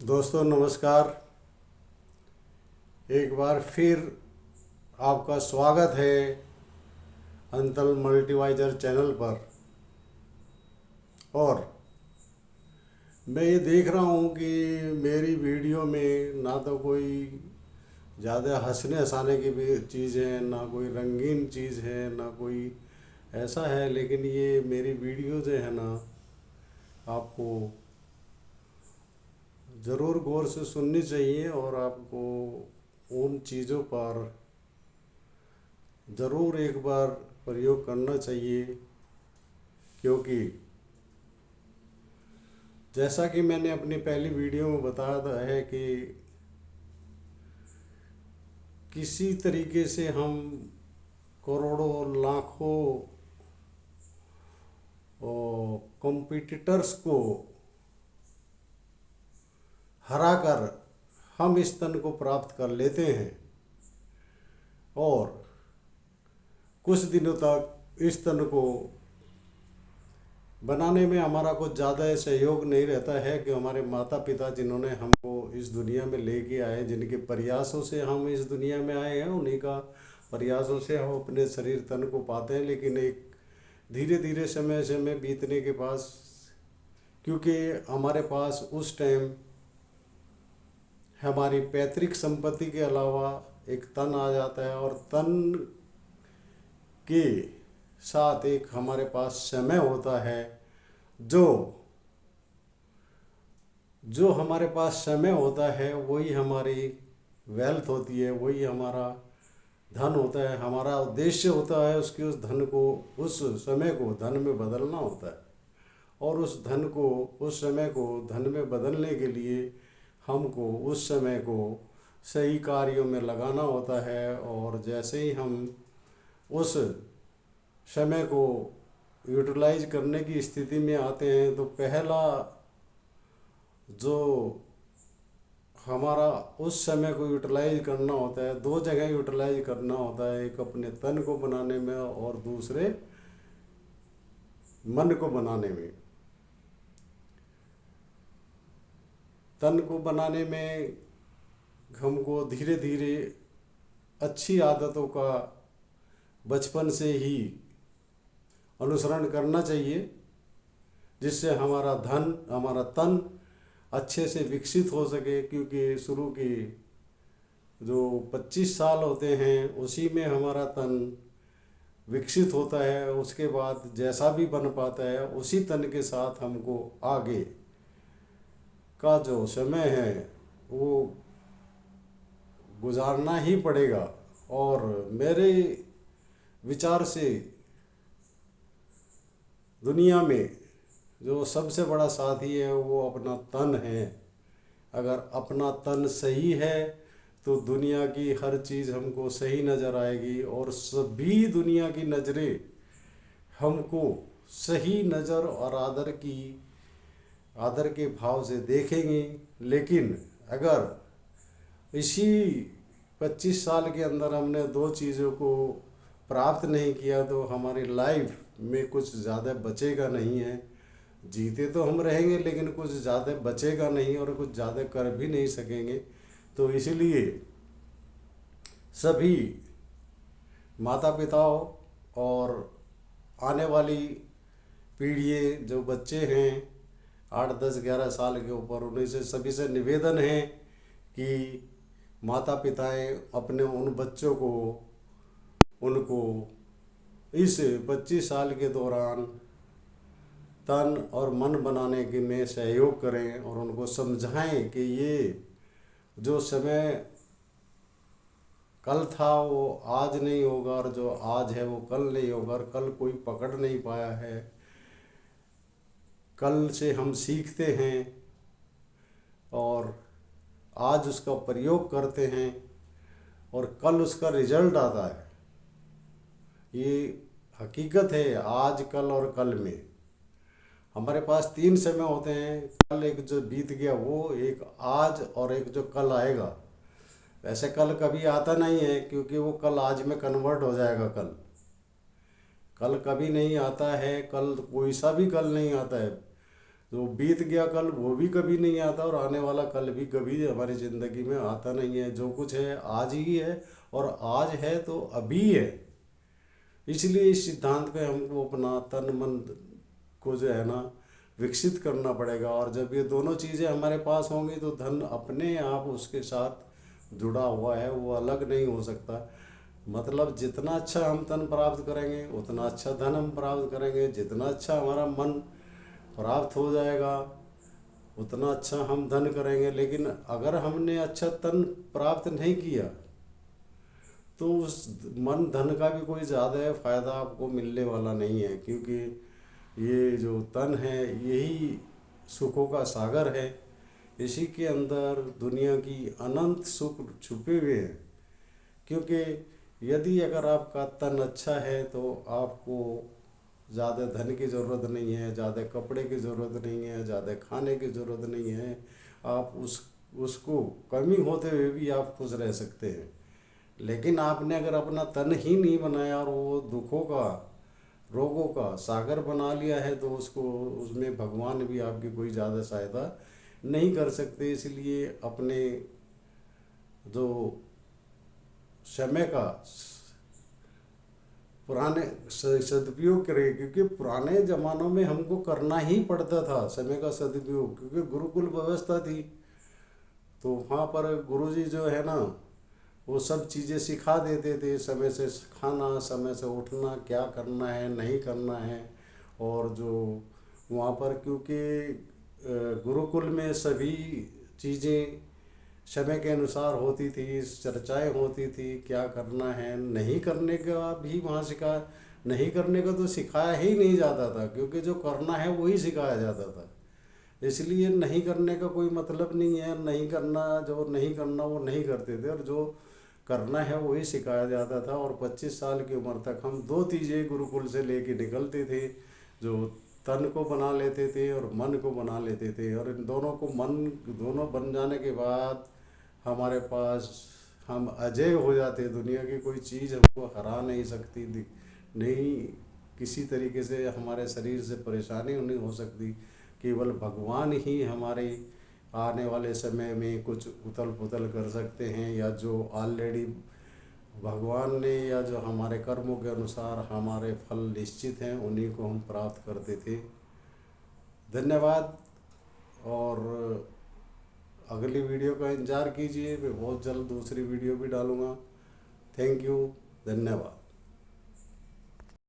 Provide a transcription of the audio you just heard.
दोस्तों नमस्कार। एक बार फिर आपका स्वागत है अंतल मल्टीवाइजर चैनल पर। और मैं ये देख रहा हूँ कि मेरी वीडियो में ना तो कोई ज़्यादा हंसने हंसाने की भी चीज़ है, ना कोई रंगीन चीज़ है, ना कोई ऐसा है। लेकिन ये मेरी वीडियो जो है ना, आपको ज़रूर गौर से सुननी चाहिए और आपको उन चीज़ों पर ज़रूर एक बार प्रयोग करना चाहिए। क्योंकि जैसा कि मैंने अपनी पहली वीडियो में बताया था है कि किसी तरीके से हम करोड़ों लाखों कॉम्पिटिटर्स को हराकर हम इस तन को प्राप्त कर लेते हैं और कुछ दिनों तक इस तन को बनाने में हमारा कुछ ज़्यादा सहयोग नहीं रहता है कि हमारे माता पिता जिन्होंने हमको इस दुनिया में लेके आए, जिनके प्रयासों से हम इस दुनिया में आए हैं, उन्हीं का प्रयासों से हम अपने शरीर तन को पाते हैं। लेकिन एक धीरे धीरे समय बीतने के पास, क्योंकि हमारे पास उस टाइम हमारी पैतृक संपत्ति के अलावा एक तन आ जाता है, और तन के साथ एक हमारे पास समय होता है। जो जो हमारे पास समय होता है वही हमारी वेल्थ होती है, वही हमारा धन होता है। हमारा उद्देश्य होता है उसके उस धन को, उस समय को धन में बदलना होता है। और उस धन को, उस समय को धन में बदलने के लिए हमको उस समय को सही कार्यों में लगाना होता है। और जैसे ही हम उस समय को यूटिलाइज करने की स्थिति में आते हैं तो पहला जो हमारा उस समय को यूटिलाइज करना होता है, दो जगह यूटिलाइज करना होता है। एक अपने तन को बनाने में और दूसरे मन को बनाने में। तन को बनाने में हमको धीरे धीरे अच्छी आदतों का बचपन से ही अनुसरण करना चाहिए, जिससे हमारा धन, हमारा तन अच्छे से विकसित हो सके। क्योंकि शुरू की जो 25 साल होते हैं उसी में हमारा तन विकसित होता है। उसके बाद जैसा भी बन पाता है उसी तन के साथ हमको आगे का जो समय है वो गुजारना ही पड़ेगा। और मेरे विचार से दुनिया में जो सबसे बड़ा साथी है वो अपना तन है। अगर अपना तन सही है तो दुनिया की हर चीज़ हमको सही नज़र आएगी और सभी दुनिया की नज़रें हमको सही नज़र और आदर के भाव से देखेंगी। लेकिन अगर इसी 25 साल के अंदर हमने दो चीज़ों को प्राप्त नहीं किया तो हमारी लाइफ में कुछ ज़्यादा बचेगा नहीं है। जीते तो हम रहेंगे लेकिन कुछ ज़्यादा बचेगा नहीं और कुछ ज़्यादा कर भी नहीं सकेंगे। तो इसलिए सभी माता पिताओं और आने वाली पीढ़ी जो बच्चे हैं 8, 10, 11 साल के ऊपर, उन्हीं से सभी से निवेदन है कि माता पिताएं अपने उन बच्चों को, उनको इस 25 साल के दौरान तन और मन बनाने के में सहयोग करें और उनको समझाएं कि ये जो समय कल था वो आज नहीं होगा, और जो आज है वो कल नहीं होगा, और कल कोई पकड़ नहीं पाया है। कल से हम सीखते हैं और आज उसका प्रयोग करते हैं और कल उसका रिजल्ट आता है। ये हकीकत है। आज, कल और कल में हमारे पास 3 समय होते हैं। कल एक जो बीत गया वो, एक आज, और एक जो कल आएगा। वैसे कल कभी आता नहीं है क्योंकि वो कल आज में कन्वर्ट हो जाएगा। कल कभी नहीं आता है। कल कोई सा भी कल नहीं आता है। जो बीत गया कल वो भी कभी नहीं आता, और आने वाला कल भी कभी हमारी ज़िंदगी में आता नहीं है। जो कुछ है आज ही है, और आज है तो अभी है। इसलिए इस सिद्धांत पे हमको अपना तन मन को जो है ना विकसित करना पड़ेगा। और जब ये दोनों चीज़ें हमारे पास होंगी तो धन अपने आप उसके साथ जुड़ा हुआ है, वो अलग नहीं हो सकता। मतलब जितना अच्छा हम तन प्राप्त करेंगे उतना अच्छा धन हम प्राप्त करेंगे, जितना अच्छा हमारा मन प्राप्त हो जाएगा उतना अच्छा हम धन करेंगे। लेकिन अगर हमने अच्छा तन प्राप्त नहीं किया तो उस मन धन का भी कोई ज़्यादा फायदा आपको मिलने वाला नहीं है, क्योंकि ये जो तन है यही सुखों का सागर है। इसी के अंदर दुनिया की अनंत सुख छुपे हुए हैं। क्योंकि यदि अगर आपका तन अच्छा है तो आपको ज़्यादा धन की ज़रूरत नहीं है, ज़्यादा कपड़े की ज़रूरत नहीं है, ज़्यादा खाने की ज़रूरत नहीं है। आप उसको कमी होते हुए भी आप खुश रह सकते हैं। लेकिन आपने अगर अपना तन ही नहीं बनाया और वो दुखों का, रोगों का सागर बना लिया है, तो उसको उसमें भगवान भी आपकी कोई ज़्यादा सहायता नहीं कर सकते। इसलिए अपने जो समय का पुराने सदुपयोग करें, क्योंकि पुराने ज़मानों में हमको करना ही पड़ता था समय का सदुपयोग, क्योंकि गुरुकुल व्यवस्था थी। तो वहाँ पर गुरुजी जो है ना वो सब चीज़ें सिखा देते थे, समय से खाना, समय से उठना, क्या करना है नहीं करना है। और जो वहाँ पर क्योंकि गुरुकुल में सभी चीज़ें समय के अनुसार होती थी, चर्चाएं होती थी, क्या करना है नहीं करने का भी वहाँ नहीं करने का तो सिखाया ही नहीं जाता था, क्योंकि जो करना है वही सिखाया जाता था। इसलिए नहीं करने का कोई मतलब नहीं है, नहीं करना, जो नहीं करना वो नहीं करते थे, और जो करना है वही सिखाया जाता था। और 25 साल की उम्र तक हम दो चीज़ें गुरुकुल से लेके निकलते थे, जो तन को बना लेते थे और मन को बना लेते थे। और इन दोनों को दोनों बन जाने के बाद हमारे पास हम अजय हो जाते। दुनिया की कोई चीज़ हमको हरा नहीं सकती, नहीं किसी तरीके से हमारे शरीर से परेशानी नहीं हो सकती। केवल भगवान ही हमारे आने वाले समय में कुछ उथल पुथल कर सकते हैं, या जो ऑलरेडी भगवान ने या जो हमारे कर्मों के अनुसार हमारे फल निश्चित हैं उन्हीं को हम प्राप्त करते थे। धन्यवाद। और अगली वीडियो का इंतज़ार कीजिए, मैं बहुत जल्द दूसरी वीडियो भी डालूँगा। थैंक यू, धन्यवाद।